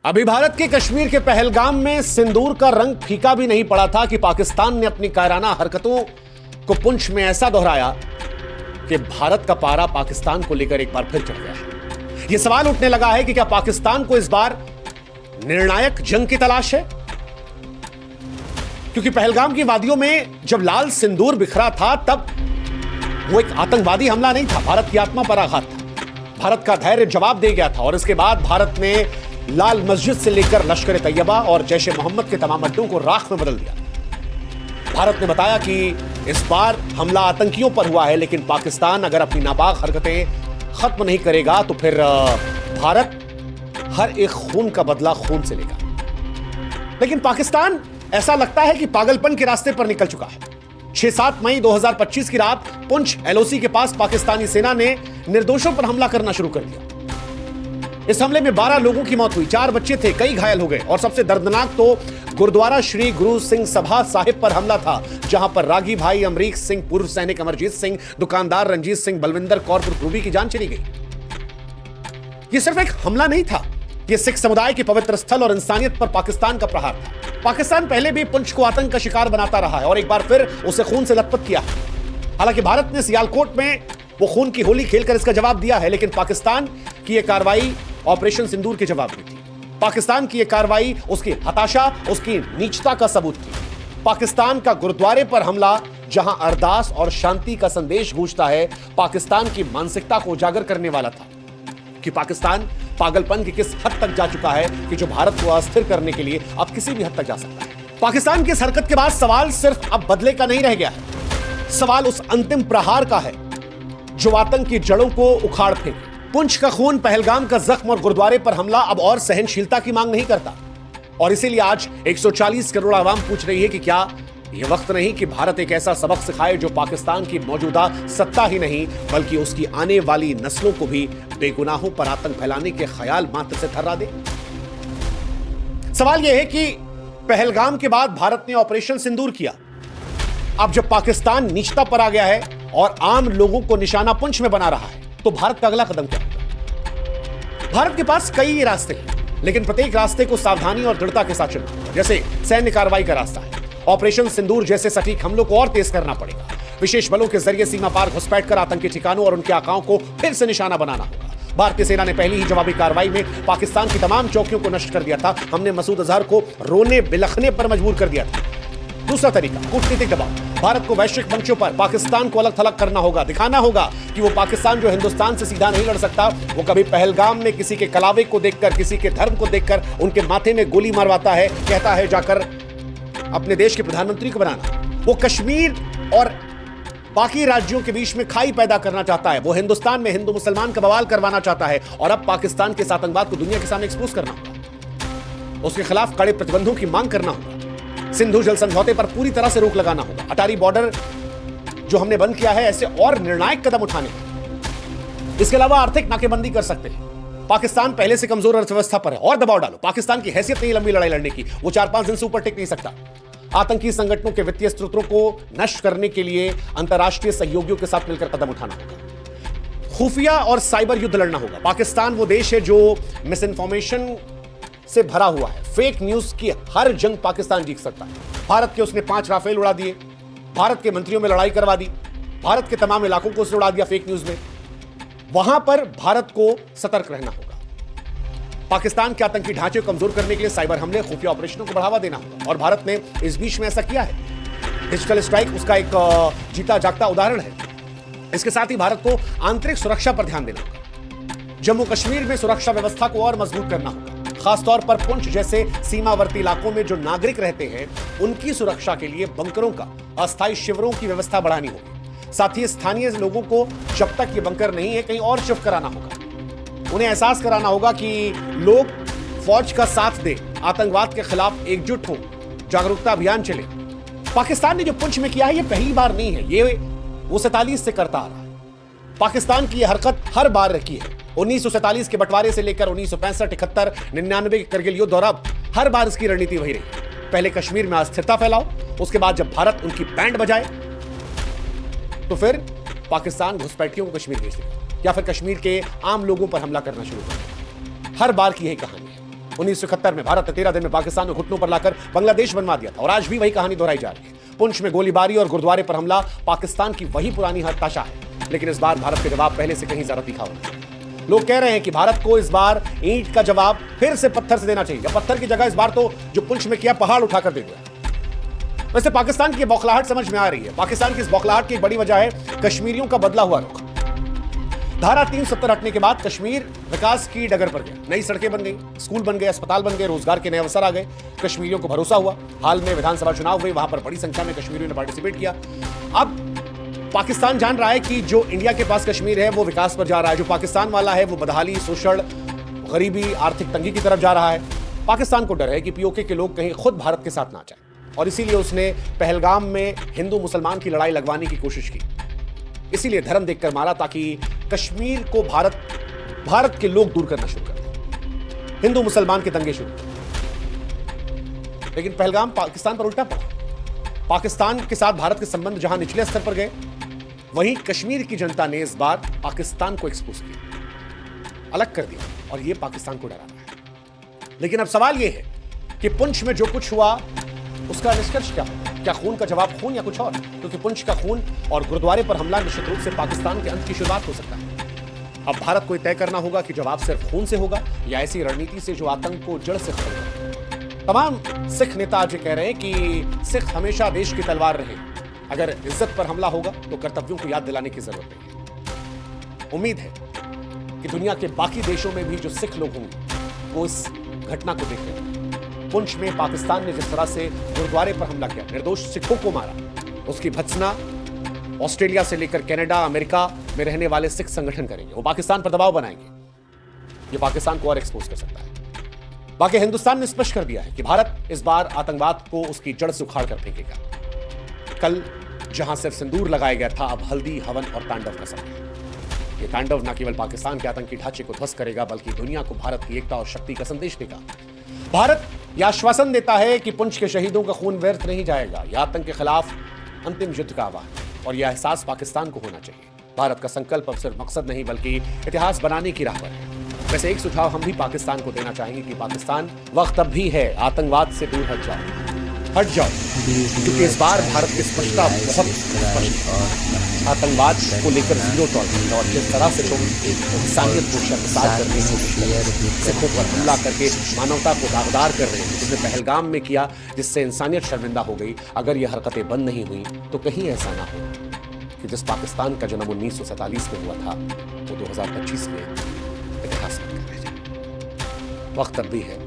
अभी भारत के कश्मीर के पहलगाम में सिंदूर का रंग फीका भी नहीं पड़ा था कि पाकिस्तान ने अपनी कायराना हरकतों को पुंछ में ऐसा दोहराया कि भारत का पारा पाकिस्तान को लेकर एक बार फिर चढ़ गया है। यह सवाल उठने लगा है कि क्या पाकिस्तान को इस बार निर्णायक जंग की तलाश है, क्योंकि पहलगाम की वादियों में जब लाल सिंदूर बिखरा था तब वो एक आतंकवादी हमला नहीं था, भारत की आत्मा पर आघात था। भारत का धैर्य जवाब दे गया था और इसके बाद भारत ने लाल मस्जिद से लेकर लश्कर तैयबा और जैश ए मोहम्मद के तमाम अड्डों को राख में बदल दिया। भारत ने बताया कि इस बार हमला आतंकियों पर हुआ है, लेकिन पाकिस्तान अगर अपनी नापाक हरकतें खत्म नहीं करेगा तो फिर भारत हर एक खून का बदला खून से लेगा। लेकिन पाकिस्तान ऐसा लगता है कि पागलपन के रास्ते पर निकल चुका है। 6-7 मई 2025 की रात पुंछ एलओसी के पास पाकिस्तानी सेना ने निर्दोषों पर हमला करना शुरू कर दिया। इस हमले में 12 लोगों की मौत हुई, 4 बच्चे थे, कई घायल हो गए और सबसे दर्दनाक तो गुरुद्वारा श्री गुरु सिंह सभा साहिब पर हमला था, जहां पर रागी भाई अमरीक सिंह, पूर्व सैनिक अमरजीत सिंह, दुकानदार रंजीत सिंह, बलविंदर कौर रूबी की जान चली गई। यह सिर्फ एक हमला नहीं था, यह सिख समुदाय के पवित्र स्थल और इंसानियत पर पाकिस्तान का प्रहार था। पाकिस्तान पहले भी पुंछ को आतंक का शिकार बनाता रहा है और एक बार फिर उसे खून से लथपथ किया। हालांकि भारत ने सियालकोट में वो खून की होली खेलकर इसका जवाब दिया है, लेकिन पाकिस्तान की यह कार्रवाई ऑपरेशन सिंदूर के जवाब में थी। पाकिस्तान की यह कार्रवाई उसकी हताशा, उसकी नीचता का सबूत थी। पाकिस्तान का गुरुद्वारे पर हमला, जहां अरदास और शांति का संदेश गूंजता है, पाकिस्तान की मानसिकता को उजागर करने वाला था कि पाकिस्तान पागलपन की किस हद तक जा चुका है कि जो भारत को अस्थिर करने के लिए अब किसी भी हद तक जा सकता है। पाकिस्तान की इस हरकत के बाद सवाल सिर्फ अब बदले का नहीं रह गया है, सवाल उस अंतिम प्रहार का है जो आतंक की जड़ों को उखाड़ फेंके। पुंछ का खून, पहलगाम का जख्म और गुरुद्वारे पर हमला अब और सहनशीलता की मांग नहीं करता और इसीलिए आज 140 करोड़ आवाम पूछ रही है कि क्या यह वक्त नहीं कि भारत एक ऐसा सबक सिखाए जो पाकिस्तान की मौजूदा सत्ता ही नहीं बल्कि उसकी आने वाली नस्लों को भी बेगुनाहों पर आतंक फैलाने के ख्याल मात्र से थर्रा दे। सवाल यह है कि पहलगाम के बाद भारत ने ऑपरेशन सिंदूर किया। अब जब पाकिस्तान नीचता पर आ गया है और आम लोगों को निशाना पुंछ में बना रहा है, तो भारत का अगला कदम क्या होगा? भारत के पास कई रास्ते हैं, लेकिन प्रत्येक रास्ते को सावधानी और दृढ़ता के साथ चलना। जैसे सैन्य कार्रवाई का रास्ता है, ऑपरेशन सिंदूर जैसे सटीक हमलों को और तेज करना पड़ेगा। विशेष बलों के जरिए सीमा पार घुसपैठ कर आतंकी ठिकानों और उनके आकाओं को फिर से निशाना बनाना होगा। भारतीय सेना ने पहली ही जवाबी कार्रवाई में पाकिस्तान की तमाम चौकियों को नष्ट कर दिया था। हमने मसूद अजहर को रोने बिलखने पर मजबूर कर दिया था। दूसरा तरीका, कूटनीतिक दबाव। भारत को वैश्विक मंचों पर पाकिस्तान को अलग थलग करना होगा, दिखाना होगा कि वो पाकिस्तान जो हिंदुस्तान से सीधा नहीं लड़ सकता, वो कभी पहलगाम में किसी के कलावे को देखकर, किसी के धर्म को देखकर उनके माथे में गोली मारवाता है, कहता है जाकर अपने देश के प्रधानमंत्री को बनाना। वो कश्मीर और बाकी राज्यों के बीच में खाई पैदा करना चाहता है। वो हिंदुस्तान में हिंदू मुसलमान का बवाल करवाना चाहता है और अब पाकिस्तान के साथ आतंकवाद को दुनिया के सामने एक्सपोज करना होगा। उसके खिलाफ कड़े प्रतिबंधों की मांग करना होगा। सिंधु जल समझौते पर पूरी तरह से रोक लगाना होगा। अटारी बॉर्डर जो हमने बंद किया है, ऐसे और निर्णायक कदम उठाने होंगे। इसके अलावा आर्थिक नाकेबंदी कर सकते हैं। पाकिस्तान पहले से कमजोर अर्थव्यवस्था पर है और दबाव डालो। पाकिस्तान की हैसियत नहीं लंबी लड़ाई लड़ने की, वो 4-5 दिन से ऊपर टिक नहीं सकता। आतंकी संगठनों के वित्तीय स्रोतों को नष्ट करने के लिए अंतर्राष्ट्रीय सहयोगियों के साथ मिलकर कदम उठाना होगा। खुफिया और साइबर युद्ध लड़ना होगा। पाकिस्तान वो देश है जो मिस इन्फॉर्मेशन से भरा हुआ है। फेक न्यूज की हर जंग पाकिस्तान जीत सकता है। भारत के उसने 5 राफेल उड़ा दिए, भारत के मंत्रियों में लड़ाई करवा दी, भारत के तमाम इलाकों को उसने उड़ा दिया फेक न्यूज में। वहां पर भारत को सतर्क रहना होगा। पाकिस्तान के आतंकी ढांचे को कमजोर करने के लिए साइबर हमले, खुफिया ऑपरेशनों को बढ़ावा देना होगा और भारत ने इस बीच में ऐसा किया है। डिजिटल स्ट्राइक उसका एक जीता जागता उदाहरण है। इसके साथ ही भारत को आंतरिक सुरक्षा पर ध्यान देना होगा। जम्मू कश्मीर में सुरक्षा व्यवस्था को और मजबूत करना होगा। खासतौर पर पुंछ जैसे सीमावर्ती इलाकों में जो नागरिक रहते हैं, उनकी सुरक्षा के लिए बंकरों का, अस्थायी शिविरों की व्यवस्था बढ़ानी होगी। साथ ही स्थानीय लोगों को जब तक ये बंकर नहीं है कहीं और शिफ्ट कराना होगा। उन्हें एहसास कराना होगा कि लोग फौज का साथ दे, आतंकवाद के खिलाफ एकजुट हो, जागरूकता अभियान चले। पाकिस्तान ने जो पुंछ में किया है, ये पहली बार नहीं है, ये वो 47 से करता आ रहा है। पाकिस्तान की यह हरकत हर बार रखी है। 1947 के बंटवारे से लेकर 1965, 71, 99 के करगिल युद्ध और अब हर बार इसकी रणनीति वही रही। पहले कश्मीर में अस्थिरता फैलाओ, उसके बाद जब भारत उनकी बैंड बजाए तो फिर पाकिस्तान घुसपैठियों को कश्मीर भेज देगा या फिर कश्मीर के आम लोगों पर हमला करना शुरू कर देगा। हर बार की यही कहानी है। 1971 में भारत ने 13 दिन में पाकिस्तान में घुटनों पर लाकर बांग्लादेश बनवा दिया था और आज भी वही कहानी दोहराई जा रही है। पुंछ में गोलीबारी और गुरुद्वारे पर हमला पाकिस्तान की वही पुरानी हताशा है, लेकिन इस बार भारत के जवाब पहले से कहीं ज्यादा तीखा होना चाहिए। लोग कह रहे हैं कि भारत को इस बार ईंट का जवाब फिर से पत्थर से देना चाहिए, या पत्थर की जगह इस बार तो जो पुंछ में किया पहाड़ उठाकर दे दिया। वैसे पाकिस्तान की बौखलाहट समझ में आ रही है। पाकिस्तान की इस बौखलाहट की एक बड़ी वजह है कश्मीरियों का बदला हुआ रुख। धारा 370 हटने के बाद कश्मीर विकास की डगर पर गया। नई सड़कें बन गई, स्कूल बन गए, अस्पताल बन गए, रोजगार के नए अवसर आ गए, कश्मीरियों को भरोसा हुआ। हाल में विधानसभा चुनाव हुए, वहां पर बड़ी संख्या में कश्मीरियों ने पार्टिसिपेट किया। अब पाकिस्तान जान रहा है कि जो इंडिया के पास कश्मीर है वो विकास पर जा रहा है, जो पाकिस्तान वाला है वो बदहाली, शोषण, गरीबी, आर्थिक तंगी की तरफ जा रहा है। पाकिस्तान को डर है कि पीओके के लोग कहीं खुद भारत के साथ ना जाए और इसीलिए उसने पहलगाम में हिंदू मुसलमान की लड़ाई लगवाने की कोशिश की। इसीलिए धर्म देखकर मारा ताकि कश्मीर को भारत के लोग दूर करना शुरू कर दें, हिंदू मुसलमान के दंगे शुरू कर। लेकिन पहलगाम पाकिस्तान पर उल्टा पड़ा। पाकिस्तान के साथ भारत के संबंध जहां निचले स्तर पर गए, वहीं कश्मीर की जनता ने इस बार पाकिस्तान को एक्सपोज किया, अलग कर दिया और यह पाकिस्तान को डराना है। लेकिन अब सवाल यह है कि पुंछ में जो कुछ हुआ उसका निष्कर्ष क्या होगा? क्या खून का जवाब खून या कुछ और? क्योंकि पुंछ का खून और गुरुद्वारे पर हमला निश्चित रूप से पाकिस्तान के अंत की शुरुआत हो सकता है। अब भारत को तय करना होगा कि जवाब सिर्फ खून से होगा या ऐसी रणनीति से जो आतंक को जड़ से खत्म करे। तमाम सिख नेता आज कह रहे हैं कि सिख हमेशा देश की तलवार रहे। अगर इज्जत पर हमला होगा तो कर्तव्यों को याद दिलाने की जरूरत नहीं है। उम्मीद है कि दुनिया के बाकी देशों में भी जो सिख लोग होंगे वो इस घटना को देख रहे हैं। पुंछ में पाकिस्तान ने जिस तरह से गुरुद्वारे पर हमला किया, निर्दोष सिखों को मारा, उसकी भत्सना ऑस्ट्रेलिया से लेकर कनाडा, अमेरिका में रहने वाले सिख संगठन करेंगे। वो पाकिस्तान पर दबाव बनाएंगे। ये पाकिस्तान को और एक्सपोज कर सकता है। बाकी हिंदुस्तान ने स्पष्ट कर दिया है कि भारत इस बार आतंकवाद को उसकी जड़ से उखाड़ कर फेंकेगा। कल जहां सिर्फ सिंदूर लगाया गया था, अब हल्दी, हवन और तांडव का समय है। ये तांडव न केवल पाकिस्तान के आतंकी ढांचे को ध्वस्त करेगा बल्कि दुनिया को भारत की एकता और शक्ति का संदेश देगा। भारत यह आश्वासन देता है कि पुंछ के शहीदों का खून व्यर्थ नहीं जाएगा। यह आतंक के खिलाफ अंतिम युद्ध का आह्वान है और यह एहसास पाकिस्तान को होना चाहिए। भारत का संकल्प अब सिर्फ मकसद नहीं बल्कि इतिहास बनाने की राह पर है। वैसे एक सुझाव हम भी पाकिस्तान को देना चाहेंगे कि पाकिस्तान, वक्त अब भी है, आतंकवाद से दूर हट जाओ, क्योंकि इस बार भारत की स्पष्टता बहुत स्पष्ट है। आतंकवाद को लेकर जीरो टॉलरेंस और जिस तरह से तुम इंसानियत को शर्मसार करने की कोशिश कर रहे हो, सिखों पर हमला करके मानवता को दागदार कर रहे हैं, जिसने पहलगाम में किया जिससे इंसानियत शर्मिंदा हो गई। अगर ये हरकतें बंद नहीं हुई तो कहीं ऐसा ना हो कि जिस पाकिस्तान का जन्म 1947 में हुआ था वो 2025 में इतिहास में रह जाए। वक्त अब भी है